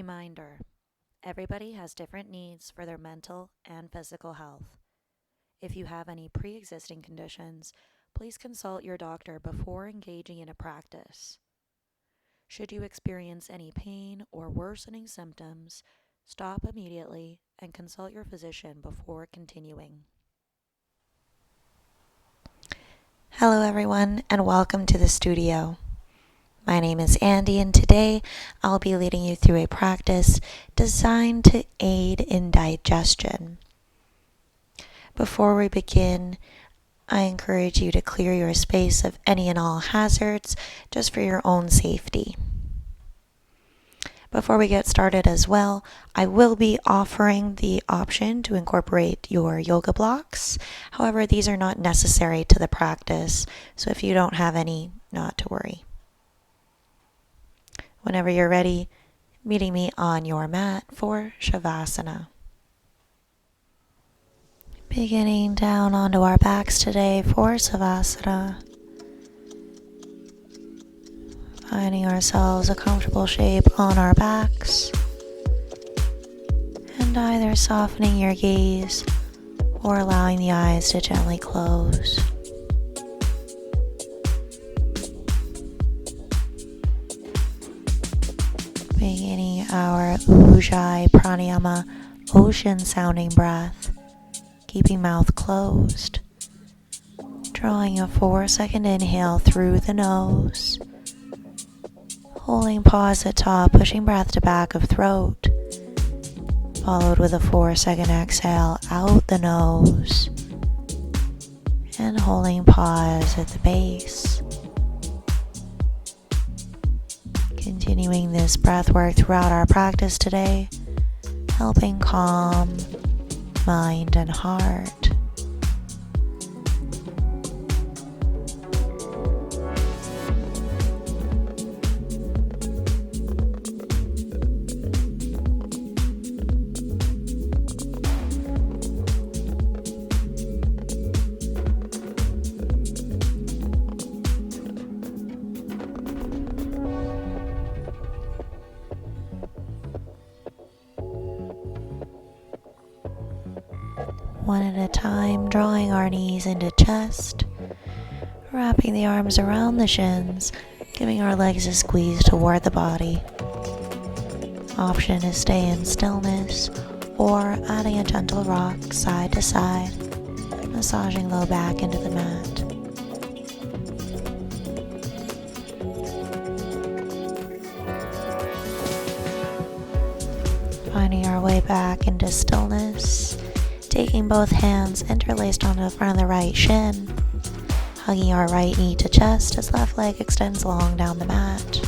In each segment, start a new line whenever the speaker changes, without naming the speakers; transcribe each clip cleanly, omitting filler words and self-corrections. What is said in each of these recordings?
Reminder: everybody has different needs for their mental and physical health. If you have any pre existing conditions, please consult your doctor before engaging in a practice. Should you experience any pain or worsening symptoms, stop immediately and consult your physician before continuing. Hello, everyone, and welcome to the studio. My name is Andy, and today I'll be leading you through a practice designed to aid in digestion. Before we begin, I encourage you to clear your space of any and all hazards just for your own safety. Before we get started as well, I will be offering the option to incorporate your yoga blocks. However, these are not necessary to the practice, so if you don't have any, not to worry. Whenever you're ready, meeting me on your mat for Shavasana. Beginning down onto our backs today for Savasana. Finding ourselves a comfortable shape on our backs. And either softening your gaze or allowing the eyes to gently close. Beginning our Ujjayi Pranayama ocean sounding breath, keeping mouth closed. Drawing a 4-second inhale through the nose. Holding pause at top, pushing breath to back of throat. Followed with a 4-second exhale out the nose. And holding pause at the base. Continuing this breath work throughout our practice today, helping calm mind and heart. One at a time, drawing our knees into chest, wrapping the arms around the shins, giving our legs a squeeze toward the body. Option is stay in stillness or adding a gentle rock side to side, massaging low back into the mat. Finding our way back into stillness. Taking both hands interlaced onto the front of the right shin, hugging our right knee to chest as left leg extends long down the mat.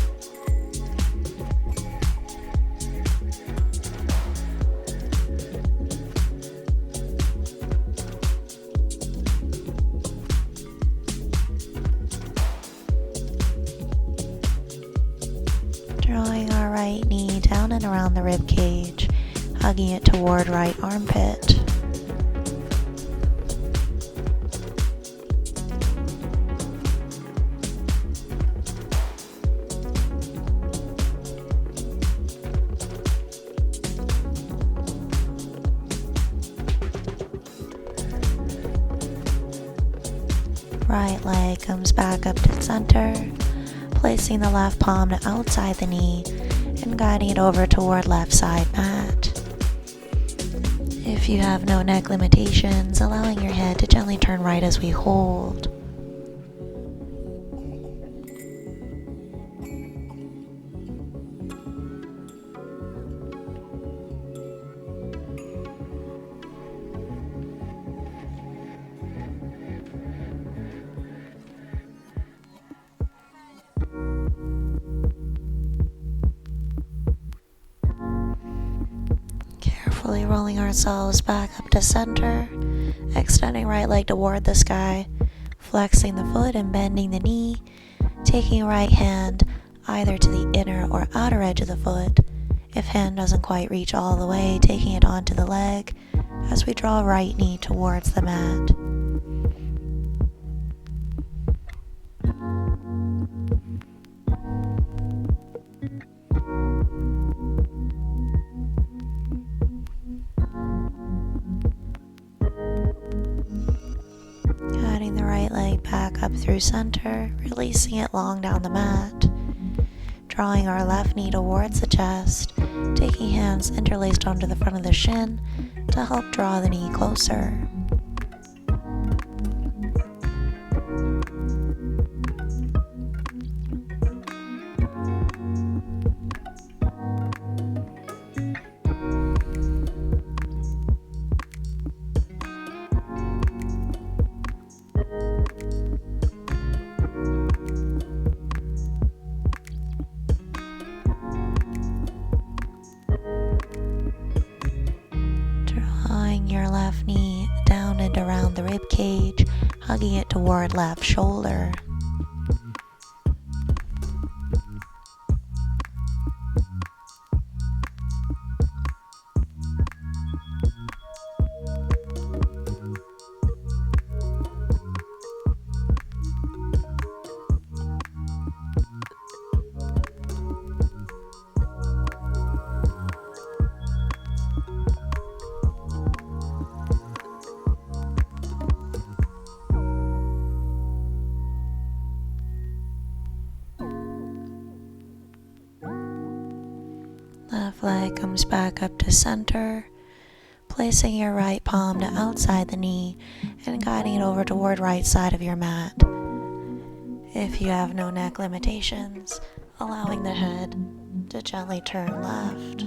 Drawing our right knee down and around the rib cage, hugging it toward right armpit. Right leg comes back up to center, placing the left palm to outside the knee and guiding it over toward left side mat. If you have no neck limitations, allowing your head to gently turn right as we hold. Carefully rolling ourselves back up to center, extending right leg toward the sky, flexing the foot and bending the knee, taking right hand either to the inner or outer edge of the foot. If hand doesn't quite reach all the way, taking it onto the leg as we draw right knee towards the mat. back up through center, releasing it long down the mat. Drawing our left knee towards the chest, taking hands interlaced onto the front of the shin to help draw the knee closer. Your left knee down and around the rib cage, hugging it toward left shoulder. Left leg comes back up to center, placing your right palm to outside the knee and guiding it over toward right side of your mat. If you have no neck limitations, allowing the head to gently turn left.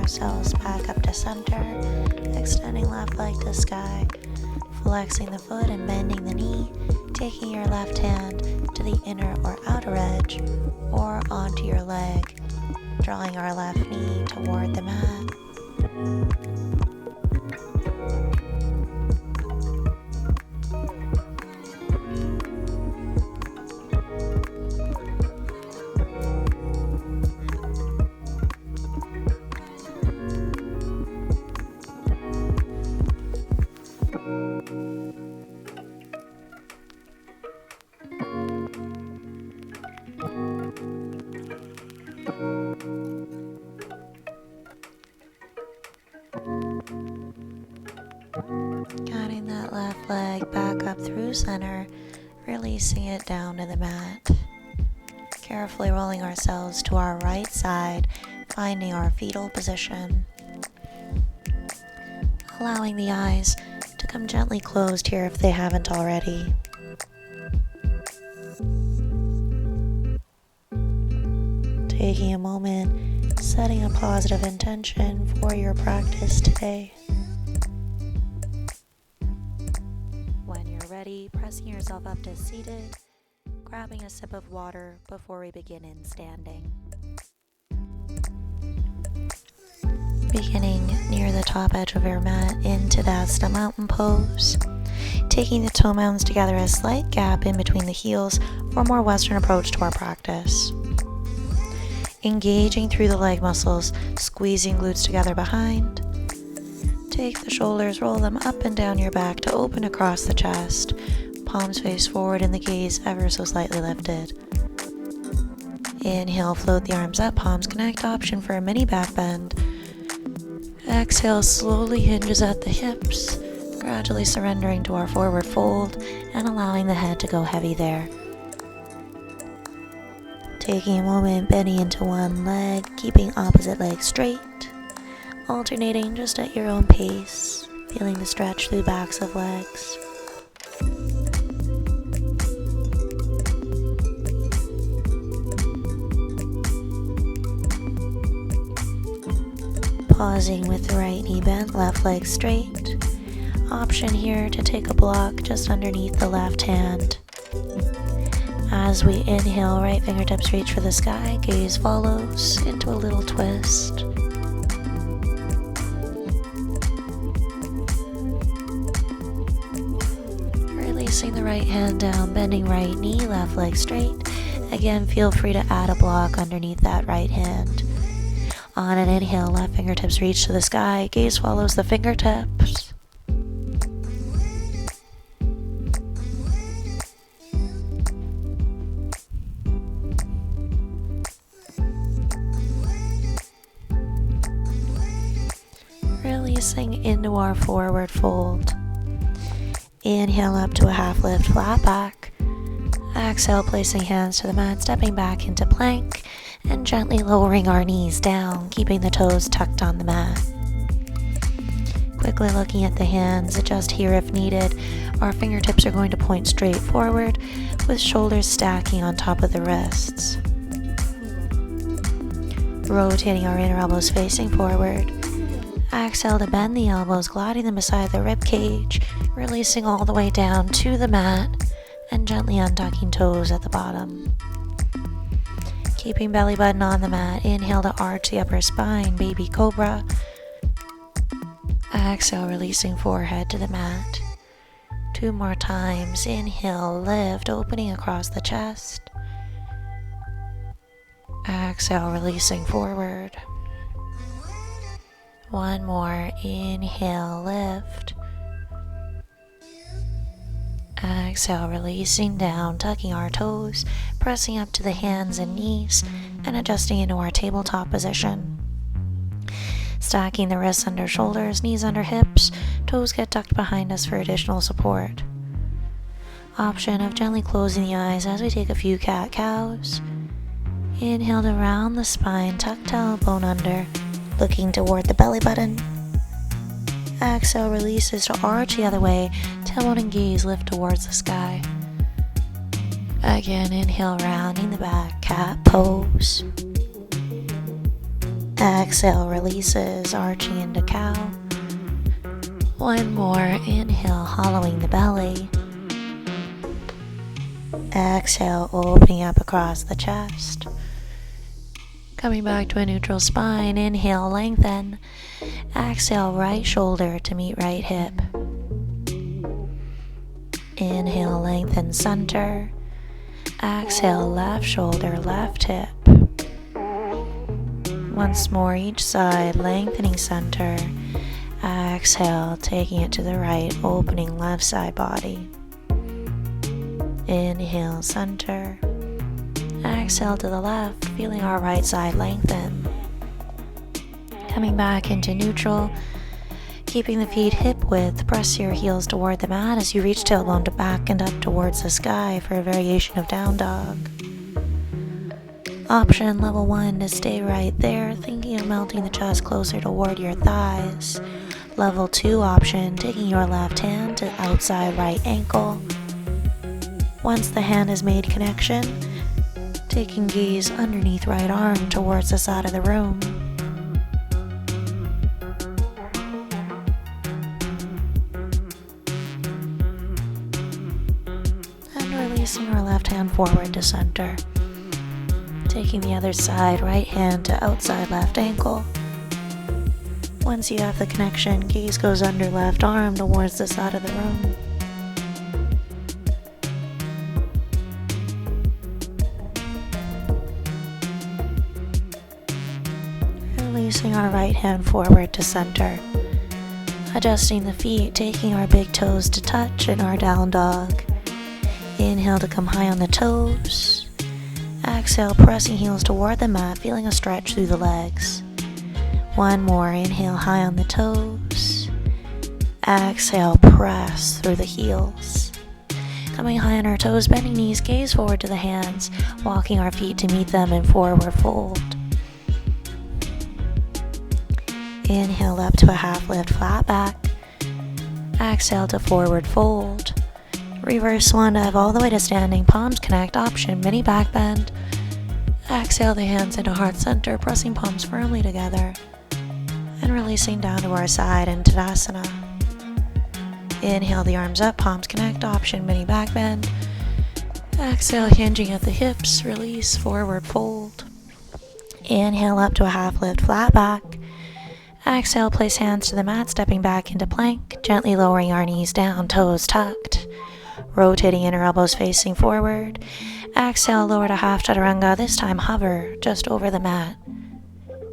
Ourselves back up to center, extending left leg to sky, flexing the foot and bending the knee, taking your left hand to the inner or outer edge or onto your leg, drawing our left knee toward the mat. Guiding that left leg back up through center, releasing it down to the mat. Carefully rolling ourselves to our right side, finding our fetal position. Allowing the eyes to come gently closed here if they haven't already. Taking a moment, setting a positive intention for your practice today. When you're ready, pressing yourself up to seated, grabbing a sip of water before we begin in standing. Beginning near the top edge of your mat into the asana mountain pose. Taking the toe mounds together, a slight gap in between the heels for a more Western approach to our practice. Engaging through the leg muscles, squeezing glutes together behind. Take the shoulders, roll them up and down your back to open across the chest. Palms face forward and the gaze ever so slightly lifted. Inhale, float the arms up, palms connect, option for a mini back bend. Exhale, slowly hinges at the hips, gradually surrendering to our forward fold and allowing the head to go heavy there. Taking a moment, bending into one leg, keeping opposite leg straight, alternating just at your own pace, feeling the stretch through the backs of legs. Pausing with the right knee bent, left leg straight. Option here to take a block just underneath the left hand. As we inhale, right fingertips reach for the sky, gaze follows into a little twist. Releasing the right hand down, bending right knee, left leg straight. Again, feel free to add a block underneath that right hand. On an inhale, left fingertips reach to the sky, gaze follows the fingertips. Releasing into our forward fold. Inhale up to a half lift, flat back. Exhale, placing hands to the mat, stepping back into plank, and gently lowering our knees down, keeping the toes tucked on the mat. Quickly looking at the hands, adjust here if needed. Our fingertips are going to point straight forward, with shoulders stacking on top of the wrists. Rotating our inner elbows facing forward. Exhale to bend the elbows, gliding them beside the rib cage, releasing all the way down to the mat, and gently untucking toes at the bottom. Keeping belly button on the mat, inhale to arch the upper spine, baby cobra. Exhale, releasing forehead to the mat. 2 more times, inhale, lift, opening across the chest. Exhale, releasing forward. 1 more, inhale, lift. Exhale, releasing down, tucking our toes, pressing up to the hands and knees, and adjusting into our tabletop position. Stacking the wrists under shoulders, knees under hips, toes get tucked behind us for additional support. Option of gently closing the eyes as we take a few cat-cows. Inhale to round the spine, tuck tailbone under, looking toward the belly button. Exhale, releases to arch the other way, tailbone and gaze lift towards the sky. Again, inhale, rounding the back, cat pose. Exhale, releases, arching into cow. 1 more, inhale, hollowing the belly. Exhale, opening up across the chest. Coming back to a neutral spine, inhale, lengthen. Exhale, right shoulder to meet right hip. Inhale, lengthen, center. Exhale, left shoulder, left hip. Once more, each side, lengthening center. Exhale, taking it to the right, opening left side body. Inhale, center. Exhale to the left, feeling our right side lengthen. Coming back into neutral, keeping the feet hip width, press your heels toward the mat as you reach tailbone to back and up towards the sky for a variation of down dog. Option level 1 to stay right there, thinking of melting the chest closer toward your thighs. Level 2 option, taking your left hand to outside right ankle. Once the hand has made connection, taking gaze underneath right arm towards the side of the room. And releasing our left hand forward to center. Taking the other side, right hand to outside left ankle. Once you have the connection, gaze goes under left arm towards the side of the room. Releasing our right hand forward to center. Adjusting the feet, taking our big toes to touch in our down dog. Inhale to come high on the toes. Exhale, pressing heels toward the mat, feeling a stretch through the legs. 1 more, inhale high on the toes. Exhale, press through the heels. Coming high on our toes, bending knees, gaze forward to the hands, walking our feet to meet them in forward fold. Inhale up to a half lift, flat back. Exhale to forward fold. Reverse swan dive all the way to standing, palms connect, option, mini back bend. Exhale the hands into heart center, pressing palms firmly together. And releasing down to our side in Tadasana. Inhale the arms up, palms connect, option, mini back bend. Exhale, hinging at the hips, release, forward fold. Inhale up to a half lift, flat back. Exhale, place hands to the mat, stepping back into plank, gently lowering our knees down, toes tucked. Rotating inner elbows facing forward. Exhale, lower to half chaturanga, this time hover just over the mat.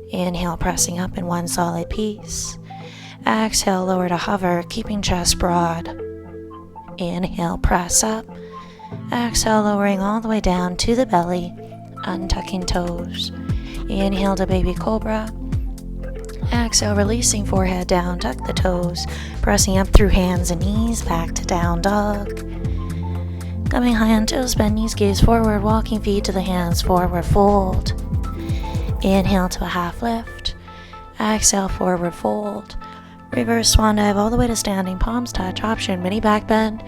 Inhale, pressing up in one solid piece. Exhale, lower to hover, keeping chest broad. Inhale, press up. Exhale, lowering all the way down to the belly, untucking toes. Inhale to baby cobra. Exhale, releasing forehead down, tuck the toes, pressing up through hands and knees, back to down dog. Coming high on toes, bend knees, gaze forward, walking feet to the hands, forward fold. Inhale to a half lift. Exhale, forward fold. Reverse swan dive all the way to standing, palms touch, option, mini back bend.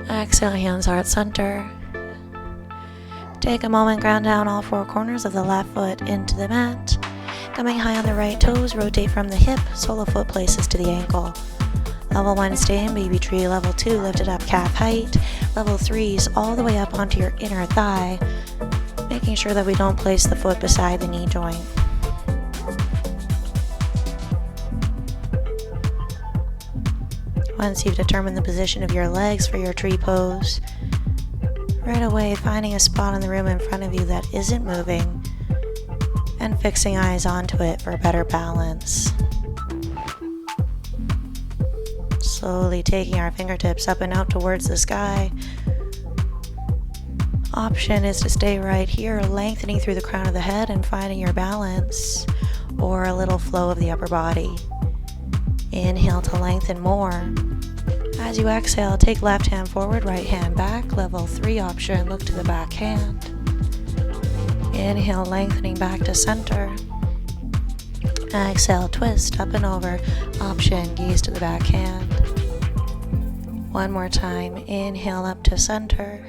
Exhale, hands heart center. Take a moment, ground down all four corners of the left foot into the mat. Coming high on the right toes, rotate from the hip, sole of foot places to the ankle. Level 1, stay in baby tree. Level 2, lift it up calf height. Level 3s all the way up onto your inner thigh, making sure that we don't place the foot beside the knee joint. Once you've determined the position of your legs for your tree pose, right away finding a spot in the room in front of you that isn't moving and fixing eyes onto it for better balance. Slowly taking our fingertips up and out towards the sky. Option is to stay right here, lengthening through the crown of the head and finding your balance or a little flow of the upper body. Inhale to lengthen more. As you exhale, take left hand forward, right hand back. Level 3 option, look to the back hand. Inhale, lengthening back to center. Exhale, twist up and over. Option, gaze to the back hand. One more time. Inhale up to center.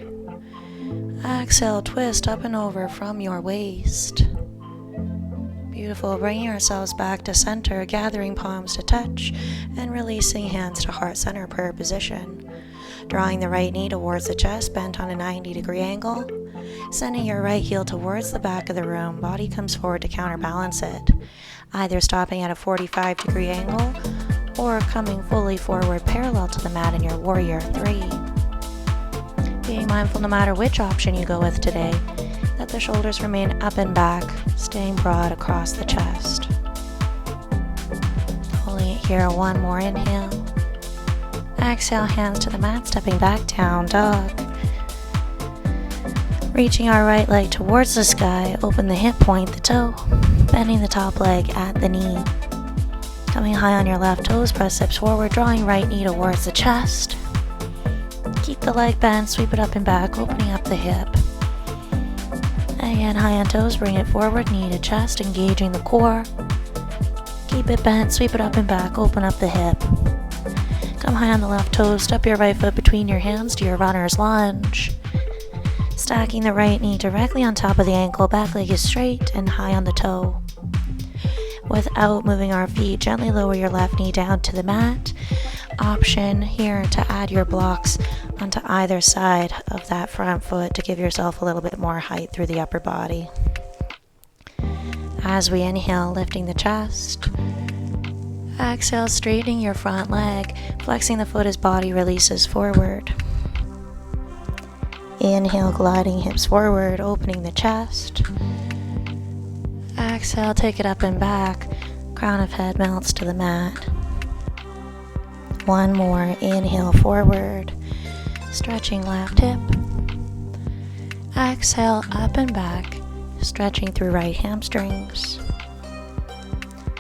Exhale, twist up and over from your waist. Beautiful. Bringing ourselves back to center, gathering palms to touch, and releasing hands to heart center, prayer position. Drawing the right knee towards the chest, bent on a 90-degree angle. Sending your right heel towards the back of the room. Body comes forward to counterbalance it. Either stopping at a 45-degree angle or coming fully forward parallel to the mat in your warrior 3. Being mindful no matter which option you go with today, that the shoulders remain up and back, staying broad across the chest. Holding it here, one more inhale. Exhale, hands to the mat, stepping back, down dog. Reaching our right leg towards the sky, open the hip, point the toe, bending the top leg at the knee. Coming high on your left toes, press hips forward, drawing right knee towards the chest. Keep the leg bent, sweep it up and back, opening up the hip. Again, high on toes, bring it forward, knee to chest, engaging the core. Keep it bent, sweep it up and back, open up the hip. Come high on the left toes, step your right foot between your hands to your runner's lunge. Stacking the right knee directly on top of the ankle, back leg is straight and high on the toe. Without moving our feet, gently lower your left knee down to the mat. Option here to add your blocks onto either side of that front foot to give yourself a little bit more height through the upper body. As we inhale, lifting the chest. Exhale, straightening your front leg, flexing the foot as body releases forward. Inhale, gliding hips forward, opening the chest. Exhale, take it up and back. Crown of head melts to the mat. One more. Inhale, forward. Stretching left hip. Exhale, up and back. Stretching through right hamstrings.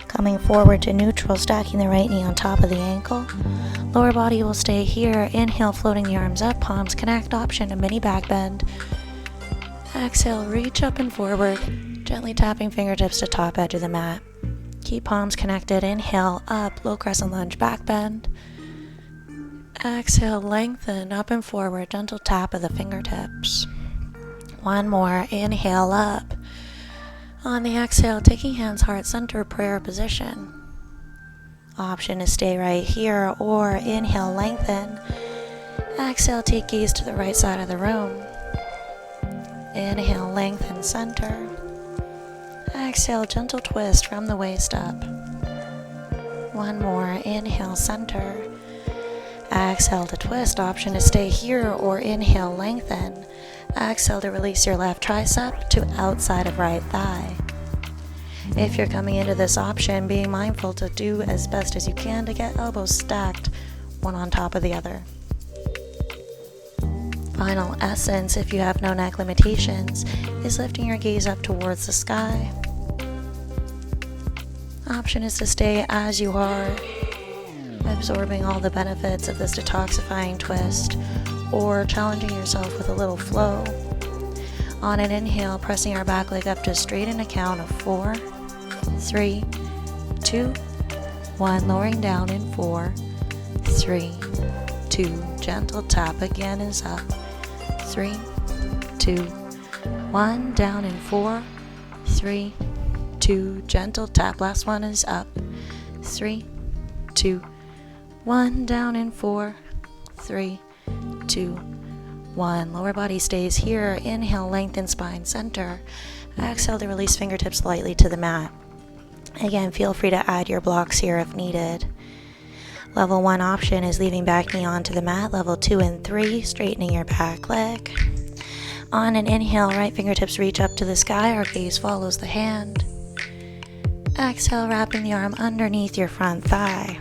Coming forward to neutral, stacking the right knee on top of the ankle. Lower body will stay here. Inhale, floating the arms up, palms connect, option, a mini back bend. Exhale, reach up and forward, gently tapping fingertips to top edge of the mat. Keep palms connected. Inhale, up, low crescent lunge, back bend. Exhale, lengthen, up and forward, gentle tap of the fingertips. One more. Inhale, up. On the exhale, taking hands heart center, prayer position. Option is stay right here, or inhale, lengthen. Exhale, take gaze to the right side of the room. Inhale, lengthen center. Exhale, gentle twist from the waist up. One more. Inhale, center. Exhale to twist. Option to stay here or inhale, lengthen. Exhale to release your left tricep to outside of right thigh. If you're coming into this option, being mindful to do as best as you can to get elbows stacked, one on top of the other. Final essence, if you have no neck limitations, is lifting your gaze up towards the sky. Option is to stay as you are, absorbing all the benefits of this detoxifying twist, or challenging yourself with a little flow. On an inhale, pressing our back leg up to straighten a count of 4, 3, 2, 1, lowering down in 4, 3, 2, gentle tap again is up, 3, 2, 1, down in 4, 3, 2, gentle tap, last one is up, 3, 2, 1, down in 4, 3, 2, 1. Lower body stays here. Inhale, lengthen spine center. Exhale to release fingertips lightly to the mat. Again, feel free to add your blocks here if needed. Level 1 option is leaving back knee onto the mat. Level 2 and 3, straightening your back leg. On an inhale, right fingertips reach up to the sky. Our gaze follows the hand. Exhale, wrapping the arm underneath your front thigh.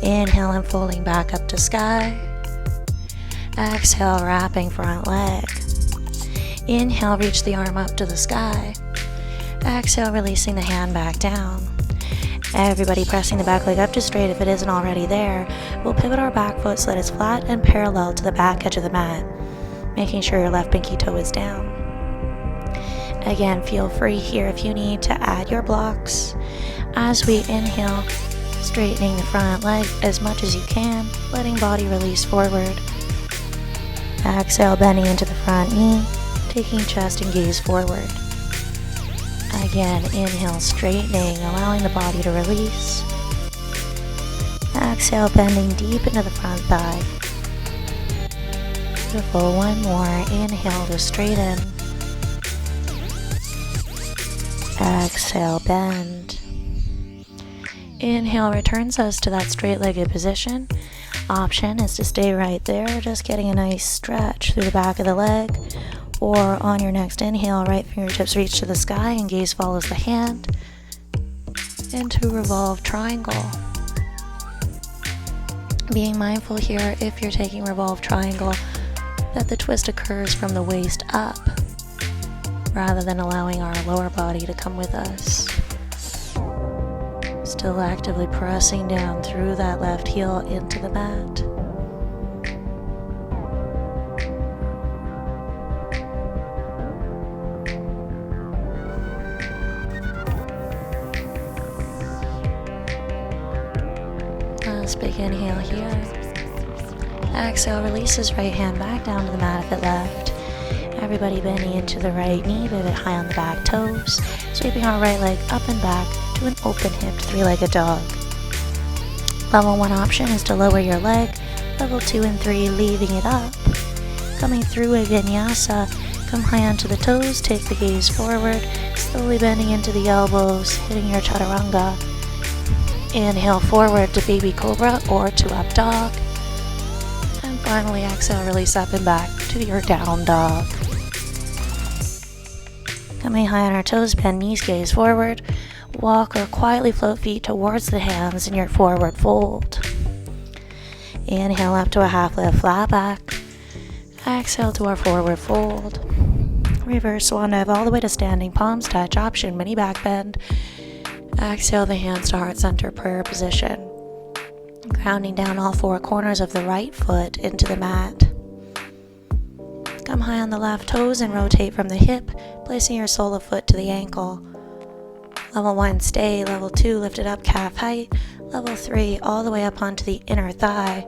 Inhale and folding back up to sky. Exhale, wrapping front leg. Inhale, reach the arm up to the sky. Exhale, releasing the hand back down. Everybody pressing the back leg up to straight if it isn't already there. We'll pivot our back foot so that it's flat and parallel to the back edge of the mat, making sure your left pinky toe is down. Again, feel free here if you need to add your blocks. As we inhale, straightening the front leg as much as you can, letting body release forward. Exhale, bending into the front knee, taking chest and gaze forward. Again, inhale, straightening, allowing the body to release. Exhale, bending deep into the front thigh. Beautiful. One more. Inhale to straighten. Exhale, bend. Inhale returns us to that straight-legged position. Option is to stay right there, just getting a nice stretch through the back of the leg. Or on your next inhale, right fingertips reach to the sky and gaze follows the hand into revolve triangle. Being mindful here, if you're taking revolve triangle, that the twist occurs from the waist up, rather than allowing our lower body to come with us. Still actively pressing down through that left heel into the mat. Last big inhale here. Exhale, releases right hand back down to the mat if it left. Everybody bending into the right knee, pivot high on the back toes, sweeping our right leg up and back to an open-hipped three-legged dog. Level 1 option is to lower your leg. Level 2 and 3, leaving it up. Coming through a vinyasa, come high onto the toes, take the gaze forward, slowly bending into the elbows, hitting your chaturanga. Inhale forward to baby cobra or to up dog. And finally exhale, release up and back to your down dog. Coming high on our toes, bend knees, gaze forward. Walk or quietly float feet towards the hands in your forward fold. Inhale up to a half lift, flat back. Exhale to our forward fold. Reverse swan dive all the way to standing palms touch, option mini back bend. Exhale the hands to heart center prayer position. Grounding down all four corners of the right foot into the mat. Come high on the left toes and rotate from the hip, placing your sole of foot to the ankle. Level 1, stay. Level 2, lift it up, calf height. Level 3, all the way up onto the inner thigh.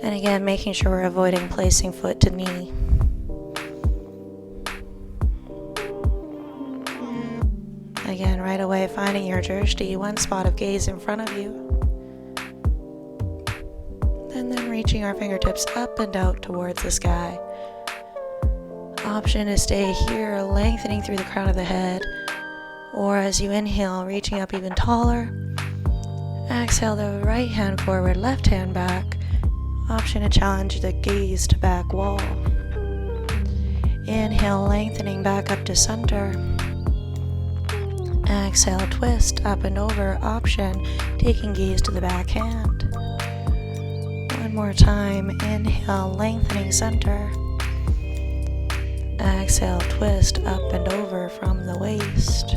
And again, making sure we're avoiding placing foot to knee. Again, right away, finding your drishti, one spot of gaze in front of you. And then reaching our fingertips up and out towards the sky. Option to stay here, lengthening through the crown of the head, or as you inhale, reaching up even taller. Exhale the right hand forward, left hand back. Option to challenge the gaze to back wall. Inhale, lengthening back up to center. Exhale, twist up and over. Option, taking gaze to the back hand. One more time. Inhale, lengthening center. Exhale, twist up and over from the waist.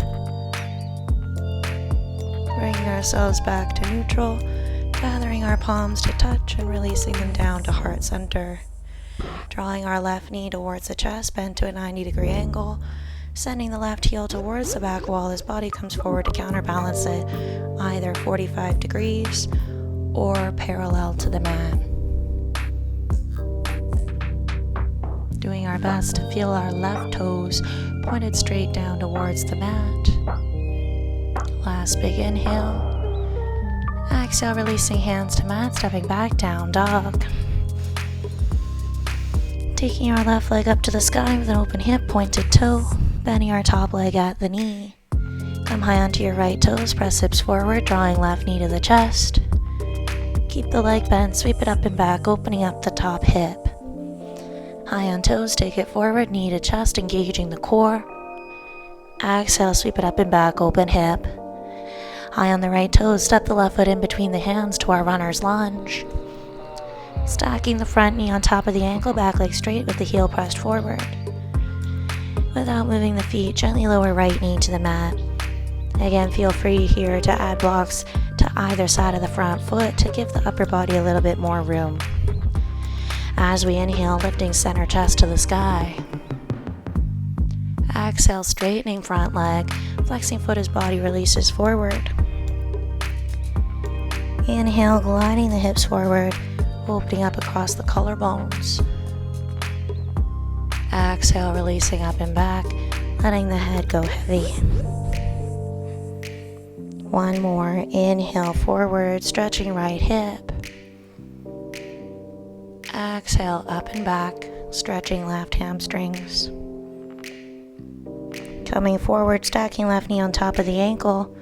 Bringing ourselves back to neutral, gathering our palms to touch and releasing them down to heart center. Drawing our left knee towards the chest, bent to a 90-degree angle. Sending the left heel towards the back wall as body comes forward to counterbalance it, either 45 degrees or parallel to the mat. Doing our best to feel our left toes pointed straight down towards the mat. Last big inhale. Exhale, releasing hands to mat, stepping back, down dog. Taking our left leg up to the sky with an open hip, pointed toe, bending our top leg at the knee. Come high onto your right toes, press hips forward, drawing left knee to the chest. Keep the leg bent, sweep it up and back, opening up the top hip. High on toes, take it forward, knee to chest, engaging the core. Exhale, sweep it up and back, open hip. High on the right toes, step the left foot in between the hands to our runner's lunge. Stacking the front knee on top of the ankle, back leg straight with the heel pressed forward. Without moving the feet, gently lower right knee to the mat. Again, feel free here to add blocks to either side of the front foot to give the upper body a little bit more room. As we inhale, lifting center chest to the sky. Exhale, straightening front leg, flexing foot as body releases forward. Inhale, gliding the hips forward, opening up across the collarbones. Exhale, releasing up and back, letting the head go heavy. One more. Inhale, forward, stretching right hip. Exhale, up and back, stretching left hamstrings. Coming forward, stacking left knee on top of the ankle.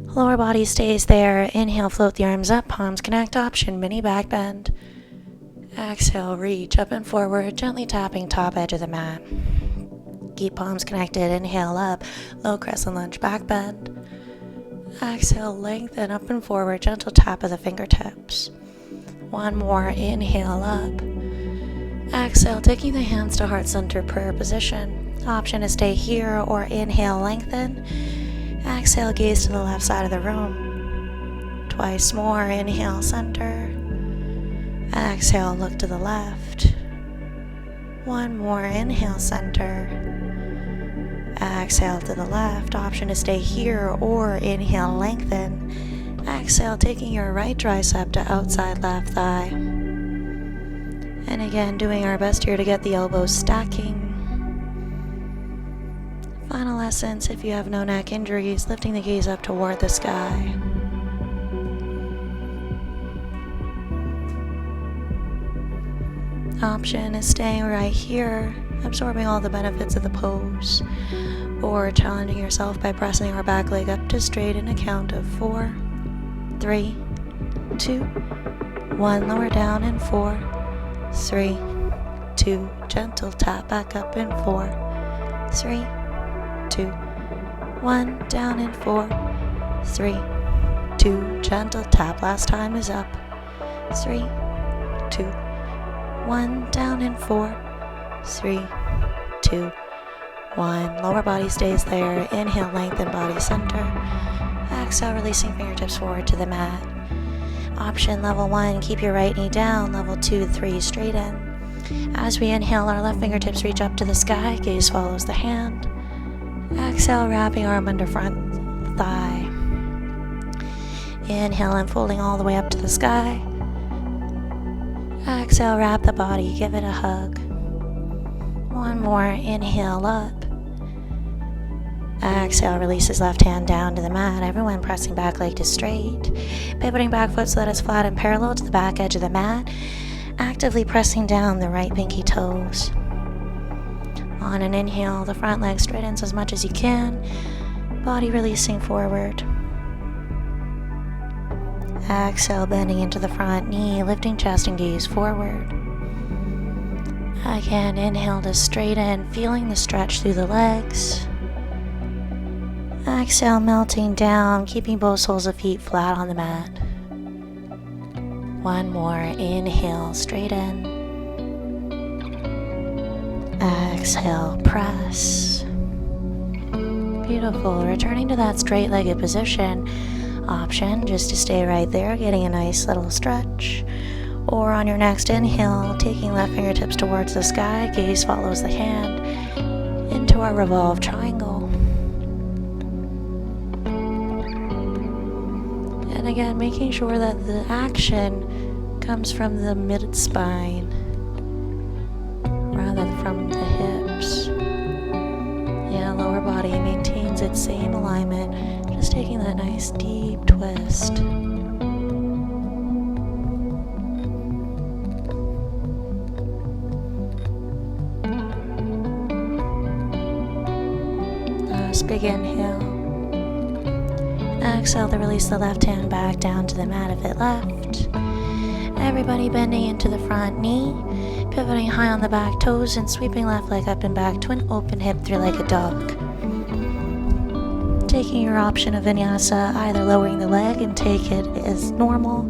Lower body stays there. Inhale, float the arms up, palms connect. Option, mini back bend. Exhale, reach up and forward, gently tapping top edge of the mat. Keep palms connected. Inhale up, low crescent lunge, back bend. Exhale, lengthen up and forward, gentle tap of the fingertips. One more. Inhale up. Exhale, taking the hands to heart center, prayer position. Option to stay here or inhale, lengthen. Exhale, gaze to the left side of the room. Twice more. Inhale, center. Exhale, look to the left. One more. Inhale, center. Exhale to the left. Option to stay here or inhale, lengthen. Exhale, taking your right tricep to outside left thigh. And again, doing our best here to get the elbows stacking. Final essence, if you have no neck injuries, lifting the gaze up toward the sky. Option is staying right here, absorbing all the benefits of the pose, or challenging yourself by pressing our back leg up to straight in a count of 4, 3, 2, 1. Lower down in 4, 3, 2. Gentle tap back up in 4, 3, 2, 1. Down in 4, 3, 2. Gentle tap. Last time is up. 3, 2, 1. Down in 4, 3, 2, 1. Lower body stays there. Inhale, lengthen body center. Exhale, releasing fingertips forward to the mat. Option level 1, keep your right knee down. Level 2, 3, straighten. As we inhale, our left fingertips reach up to the sky. Gaze follows the hand. Exhale, wrapping arm under front thigh. Inhale, unfolding all the way up to the sky. Exhale, wrap the body, give it a hug. One more. Inhale up. Exhale, releases left hand down to the mat. Everyone pressing back leg to straight. Pivoting back foot so that it's flat and parallel to the back edge of the mat. Actively pressing down the right pinky toes. On an inhale, the front leg straightens as much as you can, body releasing forward. Exhale, bending into the front knee, lifting chest and gaze forward. Again, inhale to straighten, feeling the stretch through the legs. Exhale, melting down, keeping both soles of feet flat on the mat. One more, inhale, straighten. Exhale, press. Beautiful. Returning to that straight-legged position. Option just to stay right there, getting a nice little stretch. Or on your next inhale, taking left fingertips towards the sky, gaze follows the hand into our revolved triangle. And again, making sure that the action comes from the mid-spine rather than from the hips. And lower body maintains its same alignment, just taking that nice deep twist. Last big inhale. Exhale to release the left hand back down to the mat if it left. Everybody bending into the front knee, pivoting high on the back toes and sweeping left leg up and back to an open hip three-legged dog. Taking your option of vinyasa, either lowering the leg and take it as normal,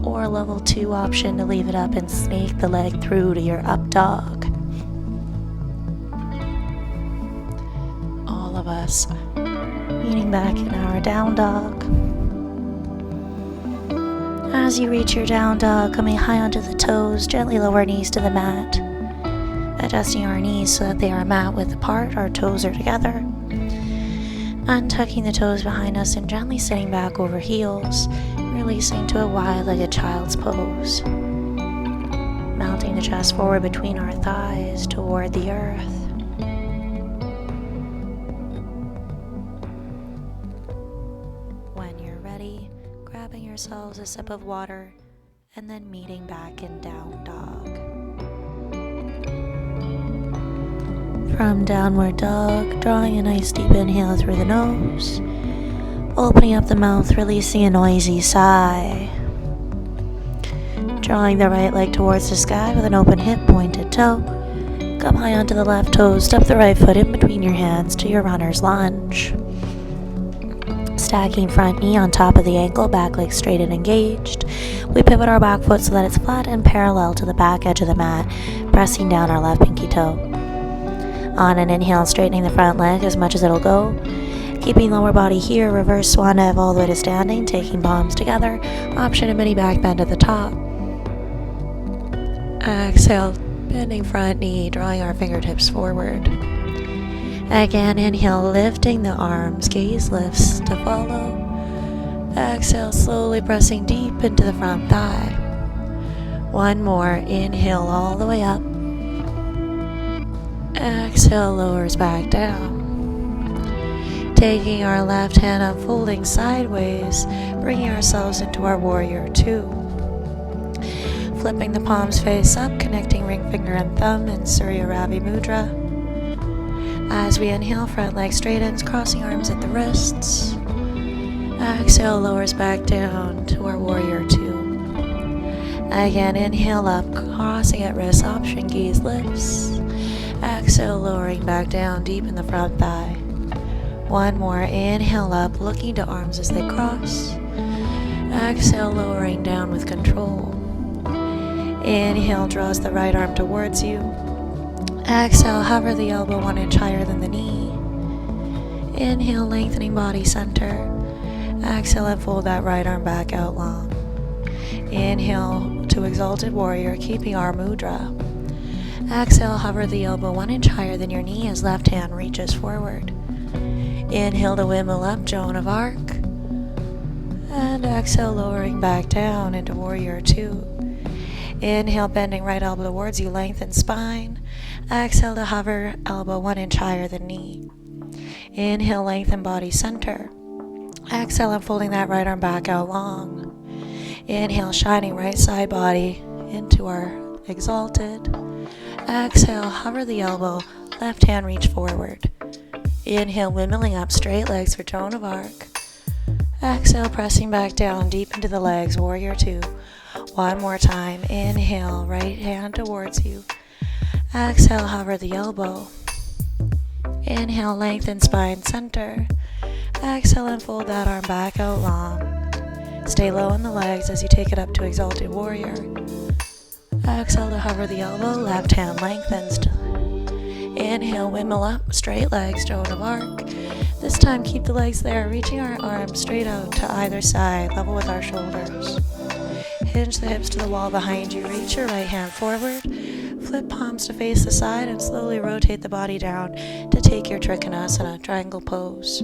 or level 2 option to leave it up and snake the leg through to your up dog. All of us meeting back in our down dog. As you reach your down dog, coming high onto the toes, gently lower knees to the mat. Adjusting our knees so that they are mat width apart, our toes are together. Untucking the toes behind us and gently sitting back over heels, releasing to a wide-legged child's pose. Mounting the chest forward between our thighs toward the earth. Grabbing yourselves a sip of water and then meeting back in down dog. From downward dog, drawing a nice deep inhale through the nose, opening up the mouth, releasing a noisy sigh. Drawing the right leg towards the sky with an open hip, pointed toe. Come high onto the left toes, step the right foot in between your hands to your runner's lunge. Stacking front knee on top of the ankle, back leg straight and engaged. We pivot our back foot so that it's flat and parallel to the back edge of the mat, pressing down our left pinky toe. On an inhale, straightening the front leg as much as it'll go. Keeping lower body here, reverse swan dive all the way to standing, taking palms together. Option a mini back bend at the top. Exhale, bending front knee, drawing our fingertips forward. Again, inhale, lifting the arms, gaze lifts to follow. Exhale, slowly pressing deep into the front thigh. One more, inhale all the way up. Exhale, lowers back down. Taking our left hand up, folding sideways, bringing ourselves into our warrior 2. Flipping the palms face up, connecting ring finger and thumb in Surya Ravi Mudra. As we inhale, front leg straightens, crossing arms at the wrists. Exhale, lowers back down to our warrior 2. Again, inhale up, crossing at wrist, option gaze lifts. Exhale, lowering back down, deep in the front thigh. One more, inhale up, looking to arms as they cross. Exhale, lowering down with control. Inhale, draws the right arm towards you. Exhale, hover the elbow 1 inch higher than the knee. Inhale, lengthening body center. Exhale, and fold that right arm back out long. Inhale to exalted warrior, keeping our mudra. Exhale, hover the elbow 1 inch higher than your knee as left hand reaches forward. Inhale to wimble up, Joan of Arc. And exhale, lowering back down into warrior 2. Inhale, bending right elbow towards you, lengthen spine. Exhale to hover, elbow 1 inch higher than knee. Inhale, lengthen body center. Exhale, and folding that right arm back out long. Inhale, shining right side body into our exalted. Exhale, hover the elbow left hand reach forward. Inhale, windmilling up, straight legs for Joan of Arc. Exhale, pressing back down deep into the legs, warrior two. One more time. Inhale, right hand towards you. Exhale, hover the elbow. Inhale, lengthen spine center. Exhale, and fold that arm back out long. Stay low in the legs as you take it up to exalted warrior. Exhale to hover the elbow, left hand lengthens. Inhale, windmill up, straight legs, Joan of Arc. This time keep the legs there, reaching our arms straight out to either side, level with our shoulders. Hinge the hips to the wall behind you, reach your right hand forward, flip palms to face the side, and slowly rotate the body down to take your Trikonasana, triangle pose.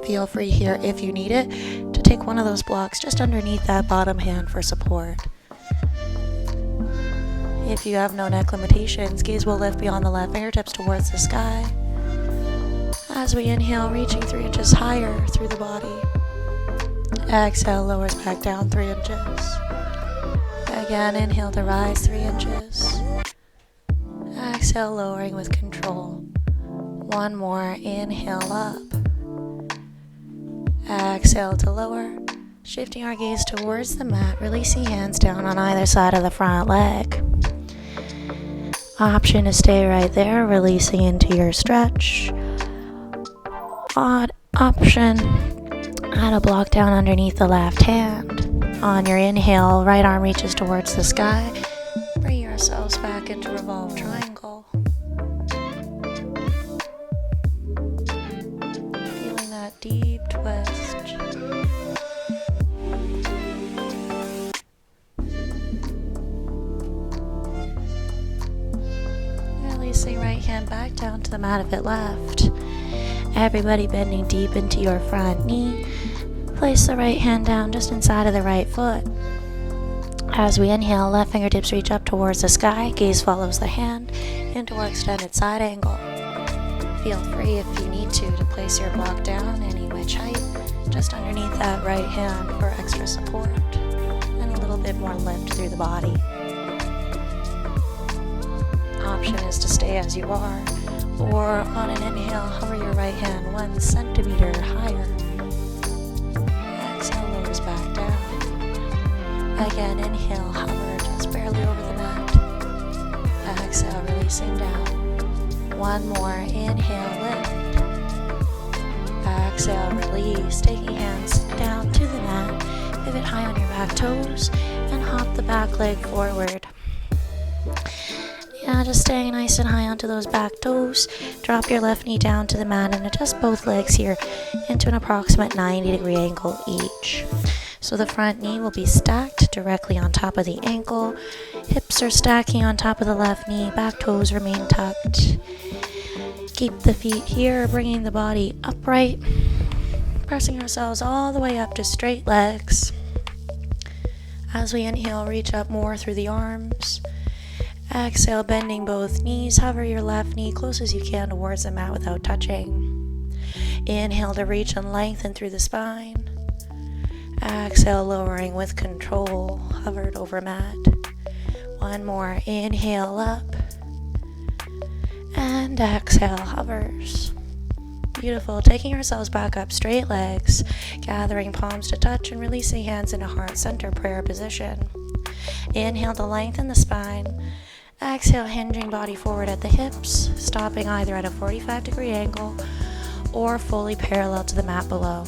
Feel free here, if you need it, to take one of those blocks just underneath that bottom hand for support. If you have no neck limitations, gaze will lift beyond the left fingertips towards the sky. As we inhale, reaching 3 inches higher through the body. Exhale, lowers back down 3 inches. Again, inhale to rise 3 inches. Exhale, lowering with control. One more, inhale up. Exhale to lower. Shifting our gaze towards the mat, releasing hands down on either side of the front leg. Option to stay right there, releasing into your stretch. Odd option, add a block down underneath the left hand. On your inhale, right arm reaches towards the sky. Bring yourselves back into revolved triangle. Feeling that deep twist. Releasing right hand back down to the mat if it left. Everybody bending deep into your front knee. Place the right hand down just inside of the right foot. As we inhale, left fingertips reach up towards the sky. Gaze follows the hand into our extended side angle. Feel free if you need to place your block down any which height, just underneath that right hand for extra support and a little bit more lift through the body. Option is to stay as you are, or on an inhale, hover your right hand 1 centimeter higher. Exhale, lowers back down. Again, inhale, hover just barely over the mat. Exhale, releasing down. One more, inhale, lift. Exhale, release, taking hands down to the mat. Pivot high on your back toes and hop the back leg forward. Yeah, just staying nice and high onto those back toes. Drop your left knee down to the mat and adjust both legs here into an approximate 90-degree angle each. So the front knee will be stacked directly on top of the ankle. Hips are stacking on top of the left knee. Back toes remain tucked. Keep the feet here, bringing the body upright. Pressing ourselves all the way up to straight legs. As we inhale, reach up more through the arms. Exhale, bending both knees. Hover your left knee close as you can towards the mat without touching. Inhale to reach and lengthen through the spine. Exhale, lowering with control. Hovered over mat. One more. Inhale up. And exhale, hovers. Beautiful. Taking ourselves back up, straight legs. Gathering palms to touch and releasing hands into heart center prayer position. Inhale to lengthen the spine. Exhale, hinging body forward at the hips, stopping either at a 45-degree angle or fully parallel to the mat below.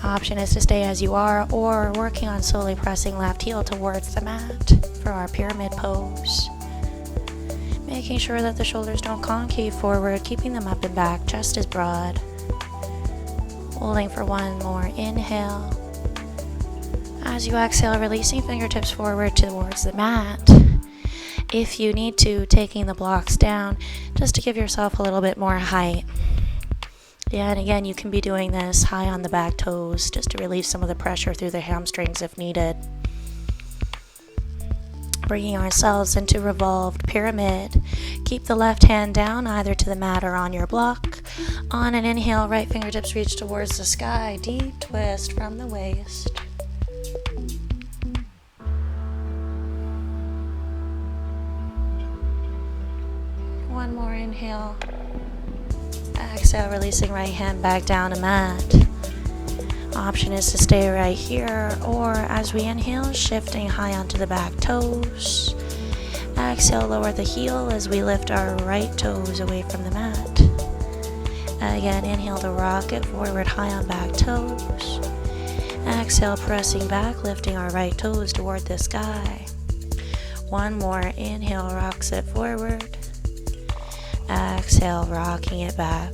Option is to stay as you are or working on slowly pressing left heel towards the mat for our pyramid pose. Making sure that the shoulders don't concave forward, keeping them up and back, chest is broad. Holding for one more inhale. As you exhale, releasing fingertips forward towards the mat. If you need to, taking the blocks down just to give yourself a little bit more height. Yeah, and again, you can be doing this high on the back toes just to relieve some of the pressure through the hamstrings if needed. Bringing ourselves into revolved pyramid. Keep the left hand down either to the mat or on your block. On an inhale, right fingertips reach towards the sky. Deep twist from the waist. One more inhale. Exhale, releasing right hand back down to mat. Option is to stay right here, or as we inhale, shifting high onto the back toes. Exhale, lower the heel as we lift our right toes away from the mat. Again, inhale to rock it forward high on back toes. Exhale, pressing back, lifting our right toes toward the sky. One more, inhale, rocks it forward. Exhale, rocking it back.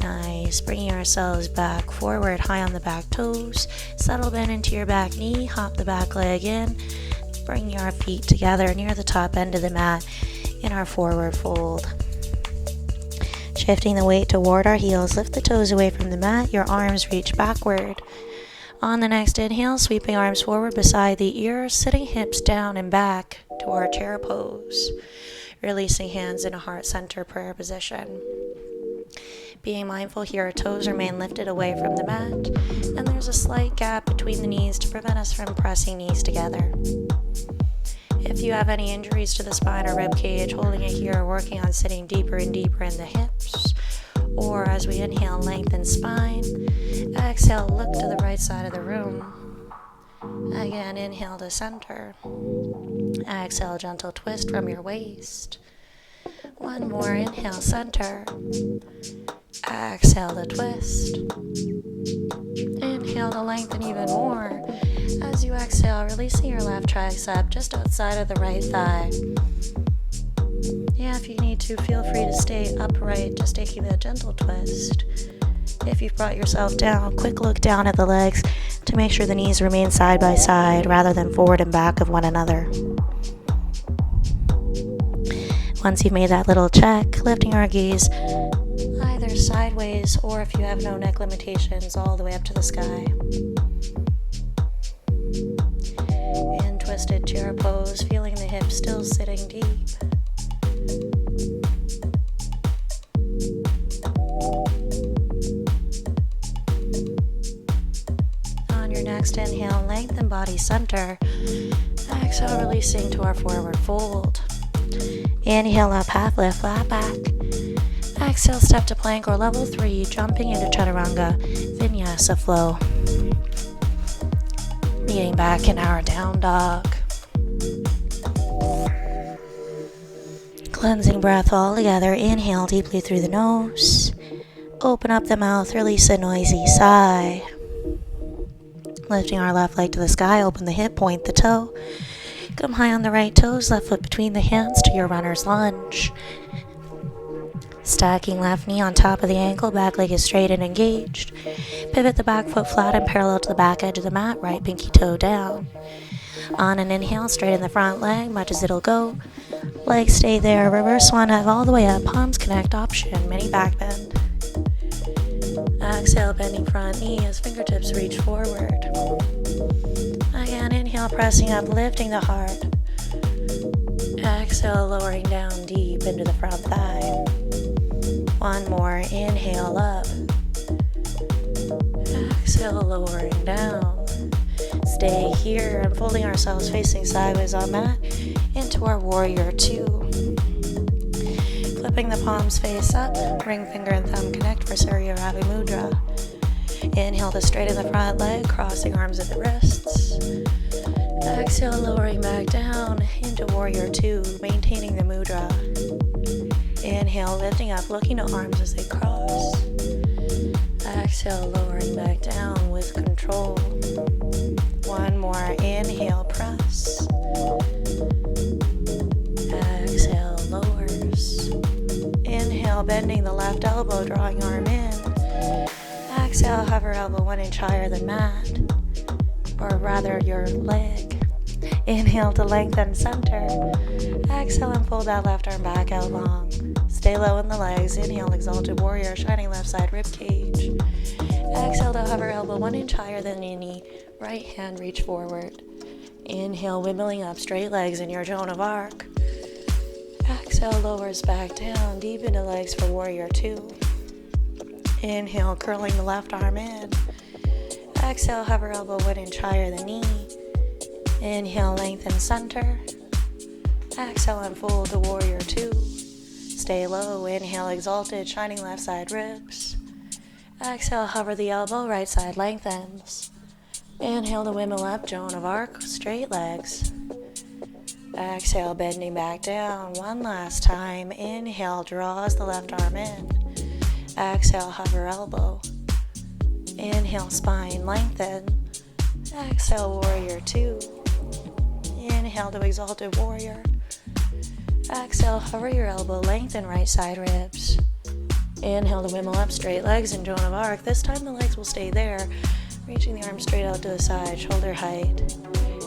Nice, bringing ourselves back forward, high on the back toes. Settle bend into your back knee, hop the back leg in. Bring our feet together near the top end of the mat in our forward fold. Shifting the weight toward our heels, lift the toes away from the mat, your arms reach backward. On the next inhale, sweeping arms forward beside the ears, sitting hips down and back to our chair pose. Releasing hands in a heart center prayer position. Being mindful here, our toes remain lifted away from the mat, and there's a slight gap between the knees to prevent us from pressing knees together. If you have any injuries to the spine or rib cage, holding it here, working on sitting deeper and deeper in the hips. Or as we inhale, lengthen spine. Exhale, look to the right side of the room. Again, inhale to center. Exhale, gentle twist from your waist. One more, inhale, center. Exhale to twist. Inhale to lengthen even more. As you exhale, releasing your left tricep just outside of the right thigh. Yeah, if you need to, feel free to stay upright, just taking that gentle twist. If you've brought yourself down, quick look down at the legs to make sure the knees remain side by side rather than forward and back of one another. Once you've made that little check, lifting our gaze either sideways or, if you have no neck limitations, all the way up to the sky. In twisted chair pose, feeling the hips still sitting deep. On your next inhale, lengthen body center. Exhale, releasing to our forward fold. Inhale up, half lift, flat back. Exhale, step to plank or level 3, jumping into chaturanga, vinyasa flow. Meeting back in our down dog. Cleansing breath all together. Inhale deeply through the nose. Open up the mouth, release a noisy sigh. Lifting our left leg to the sky, open the hip, point the toe. Come high on the right toes, left foot between the hands to your runner's lunge. Stacking left knee on top of the ankle, back leg is straight and engaged. Pivot the back foot flat and parallel to the back edge of the mat, right pinky toe down. On an inhale, straighten the front leg, much as it'll go. Legs stay there, reverse swan dive all the way up, palms connect, option, mini back bend. Exhale, bending front knee as fingertips reach forward. Again, inhale, pressing up, lifting the heart. Exhale, lowering down deep into the front thigh. One more, inhale up. Exhale, lowering down. Stay here, unfolding ourselves facing sideways on mat into our warrior 2. Flipping the palms face up, ring finger and thumb connect for Surya Ravi Mudra. Inhale to straighten the front leg, crossing arms at the wrists. Exhale, lowering back down into warrior 2, maintaining the mudra. Inhale, lifting up, looking to arms as they cross. Exhale, lowering back down with control. One more, inhale, press. Exhale, lowers. Inhale, bending the left elbow, drawing arm in. Exhale, hover elbow 1 inch higher than mat, or rather your leg. Inhale to lengthen center. Exhale and fold that left arm back out long. Stay low in the legs. Inhale, exalted warrior, shining left side rib cage. Exhale to hover elbow 1 inch higher than your knee. Right hand reach forward. Inhale, wibbling up straight legs in your Joan of Arc. Exhale, lowers back down deep into legs for warrior 2. Inhale, curling the left arm in. Exhale, hover elbow 1 inch higher than knee. Inhale, lengthen center. Exhale, unfold to warrior 2. stay low. Inhale, exalted, shining left side ribs. Exhale, hover the elbow, right side lengthens. Inhale to wimble up, Joan of Arc, straight legs. Exhale, bending back down. One last time. Inhale, draws the left arm in. Exhale, hover elbow. Inhale, spine lengthen. Exhale, warrior two. Inhale to exalted warrior. Exhale, hover your elbow, lengthen right side ribs. Inhale to wimble up, straight legs and Joan of Arc. This time the legs will stay there, reaching the arms straight out to the side, shoulder height.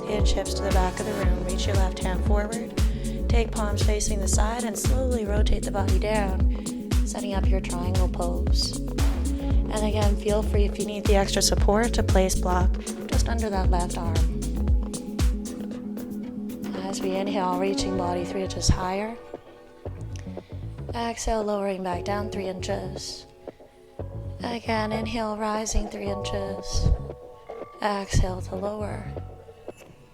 Hinge hips to the back of the room, reach your left hand forward. Take palms facing the side and slowly rotate the body down, setting up your triangle pose. And again, feel free if you need the extra support to place block just under that left arm. As we inhale, reaching body 3 inches higher. Exhale, lowering back down 3 inches. Again, inhale, rising 3 inches. Exhale to lower.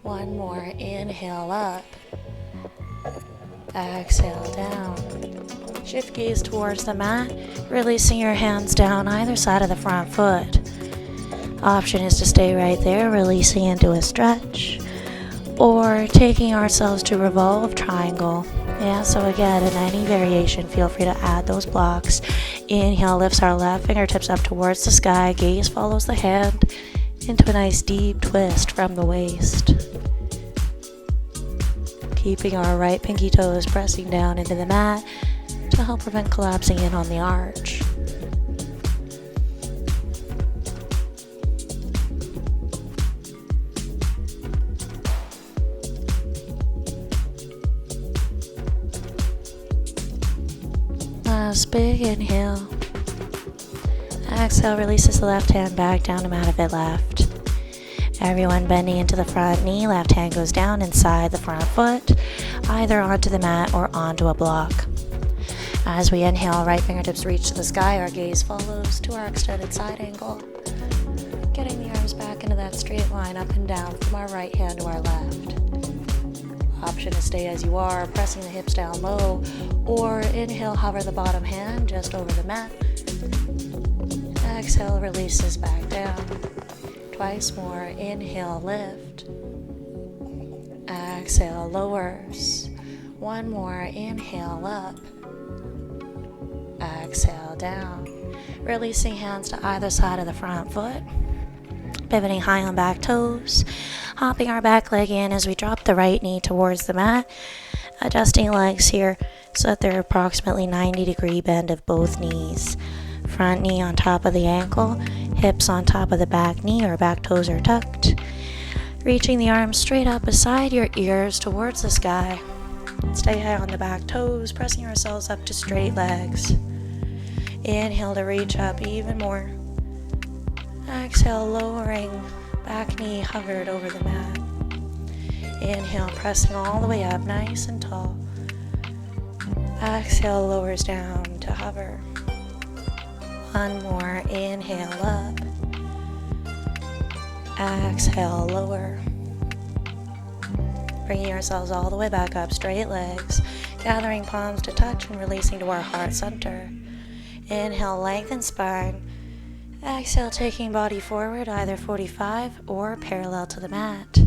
One more, inhale up. Exhale down. Shift gaze towards the mat, releasing your hands down either side of the front foot. Option is to stay right there, releasing into a stretch, or taking ourselves to revolve triangle. Yeah, so again, in any variation, feel free to add those blocks. Inhale lifts our left fingertips up towards the sky, gaze follows the hand into a nice deep twist from the waist. Keeping our right pinky toes pressing down into the mat to help prevent collapsing in on the arch. Last big inhale. Exhale, releases the left hand back down to mat if it left. Everyone bending into the front knee, left hand goes down inside the front foot, either onto the mat or onto a block. As we inhale, right fingertips reach to the sky, our gaze follows to our extended side angle, getting the arms back into that straight line up and down from our right hand to our left. Option to stay as you are, pressing the hips down low, or inhale, hover the bottom hand just over the mat. Exhale, releases back down. Twice more, inhale, lift. Exhale, lowers. One more, inhale, up. Exhale, down. Releasing hands to either side of the front foot. Pivoting high on back toes. Hopping our back leg in as we drop the right knee towards the mat. Adjusting legs here so that they're approximately 90-degree bend of both knees. Front knee on top of the ankle, hips on top of the back knee or back toes are tucked. Reaching the arms straight up beside your ears towards the sky. Stay high on the back toes, pressing yourselves up to straight legs. Inhale to reach up even more. Exhale, lowering, back knee hovered over the mat. Inhale, pressing all the way up, nice and tall. Exhale, lowers down to hover. One more, inhale up. Exhale, lower. Bringing ourselves all the way back up, straight legs. Gathering palms to touch and releasing to our heart center. Inhale, lengthen spine. Exhale, taking body forward, either 45 or parallel to the mat.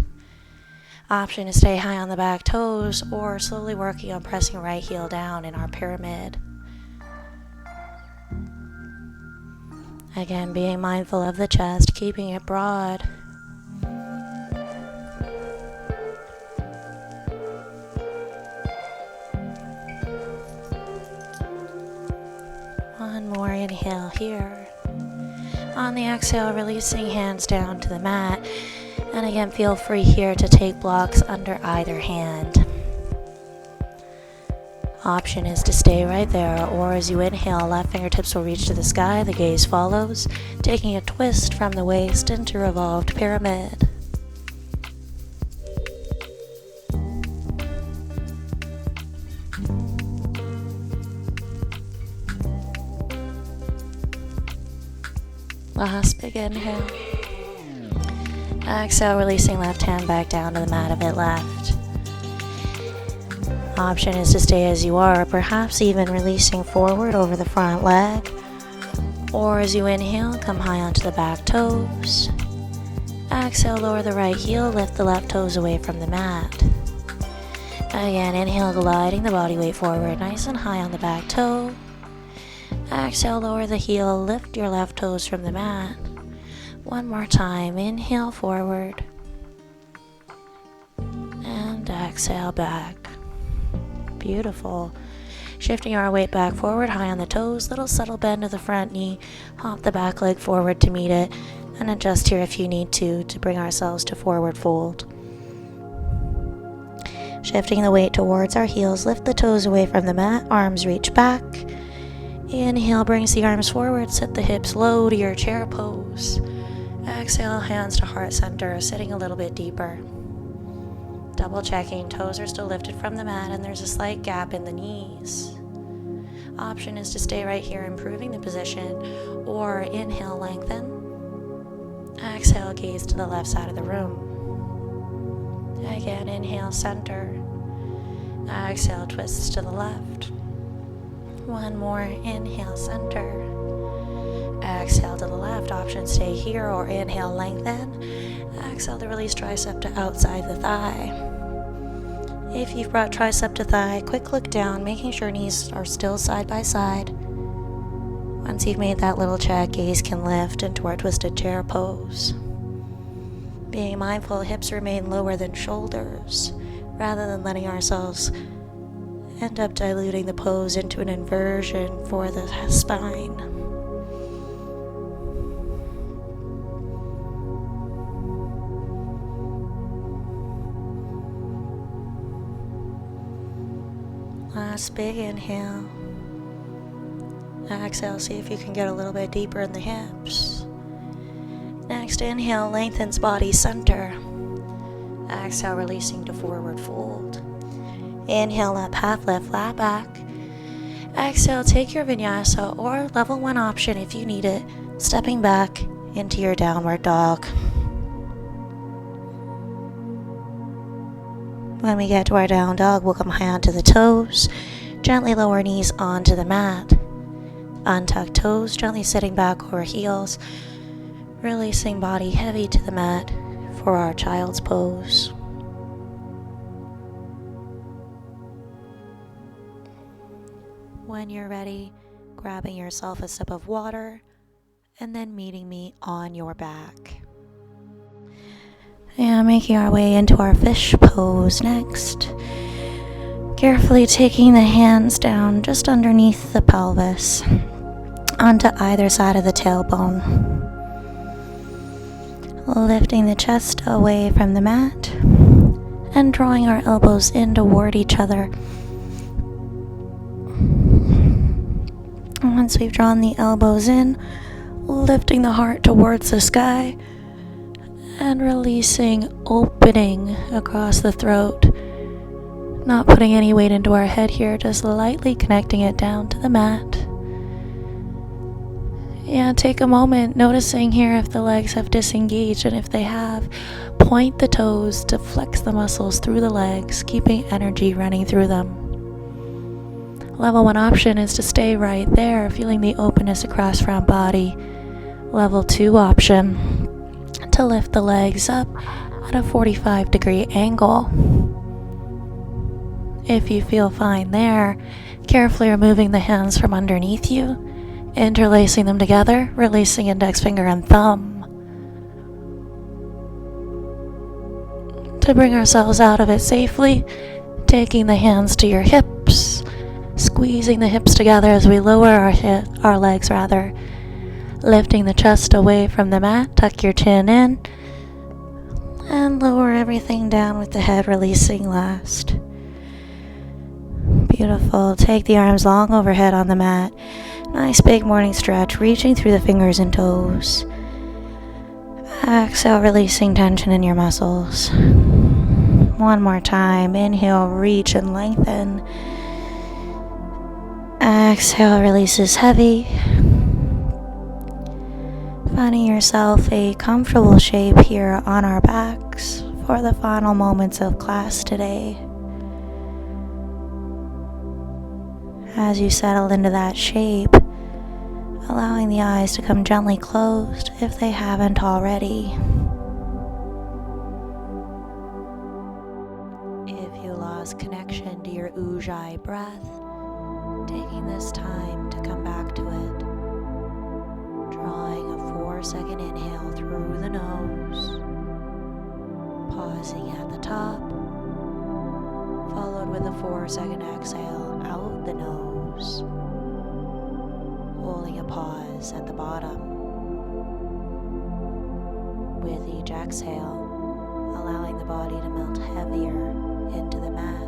Option to stay high on the back toes or slowly working on pressing right heel down in our pyramid. Again, being mindful of the chest, keeping it broad. One more inhale here. On the exhale, releasing hands down to the mat. And again, feel free here to take blocks under either hand. Option is to stay right there, or as you inhale, left fingertips will reach to the sky, the gaze follows, taking a twist from the waist into revolved pyramid. Last big inhale. Exhale, releasing left hand back down to the mat if it left. Option is to stay as you are, perhaps even releasing forward over the front leg. Or as you inhale, come high onto the back toes. Exhale, lower the right heel, lift the left toes away from the mat. Again, inhale, gliding the body weight forward, nice and high on the back toe. Exhale, lower the heel, lift your left toes from the mat. One more time, inhale forward. And exhale back. Beautiful. Shifting our weight back forward, high on the toes, little subtle bend of the front knee, hop the back leg forward to meet it, and adjust here if you need to bring ourselves to forward fold. Shifting the weight towards our heels, lift the toes away from the mat, arms reach back. Inhale, brings the arms forward, sit the hips low to your chair pose. Exhale, hands to heart center, sitting a little bit deeper. Double checking, toes are still lifted from the mat and there's a slight gap in the knees. Option is to stay right here, improving the position, or inhale, lengthen. Exhale, gaze to the left side of the room. Again, inhale, center. Exhale, twists to the left. One more, inhale, center. Exhale to the left, option stay here, or inhale, lengthen. Exhale to release tricep to outside the thigh. If you've brought tricep to thigh, quick look down, making sure knees are still side by side. Once you've made that little check, gaze can lift into our twisted chair pose. Being mindful, hips remain lower than shoulders, rather than letting ourselves end up diluting the pose into an inversion for the spine. Last big inhale. Exhale, see if you can get a little bit deeper in the hips. Next inhale, lengthens body center. Exhale, releasing to forward fold. Inhale, up half lift, flat back. Exhale, take your vinyasa or level 1 option if you need it, stepping back into your downward dog. When we get to our down dog, we'll come high onto the toes, gently lower knees onto the mat. Untuck toes, gently sitting back over heels, releasing body heavy to the mat for our child's pose. When you're ready, grabbing yourself a sip of water and then meeting me on your back. And making our way into our fish pose next. Carefully taking the hands down just underneath the pelvis, onto either side of the tailbone. Lifting the chest away from the mat and drawing our elbows in toward each other. Once we've drawn the elbows in, lifting the heart towards the sky and releasing, opening across the throat. Not putting any weight into our head here, just lightly connecting it down to the mat. And take a moment noticing here if the legs have disengaged, and if they have, point the toes to flex the muscles through the legs, keeping energy running through them. Level 1 option is to stay right there, feeling the openness across front body. Level 2 option, to lift the legs up at a 45-degree angle. If you feel fine there, carefully removing the hands from underneath you, interlacing them together, releasing index finger and thumb. To bring ourselves out of it safely, taking the hands to your hips, squeezing the hips together as we lower our legs, lifting the chest away from the mat, tuck your chin in, and lower everything down with the head releasing last. Beautiful. Take the arms long overhead on the mat. Nice big morning stretch, reaching through the fingers and toes. Exhale, releasing tension in your muscles. One more time. Inhale, reach and lengthen. Exhale, releases heavy. Finding yourself a comfortable shape here on our backs for the final moments of class today. As you settle into that shape, allowing the eyes to come gently closed if they haven't already. If you lost connection to your Ujjayi breath, taking this time to come back to it, drawing a 4-second inhale through the nose, pausing at the top, followed with a 4-second exhale out the nose, holding a pause at the bottom. With each exhale, allowing the body to melt heavier into the mat.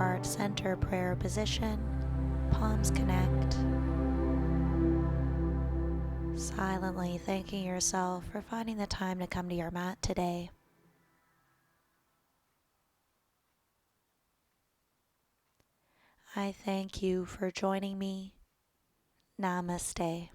heart center prayer position, palms connect. silently thanking yourself for finding the time to come to your mat today. I thank you for joining me. Namaste.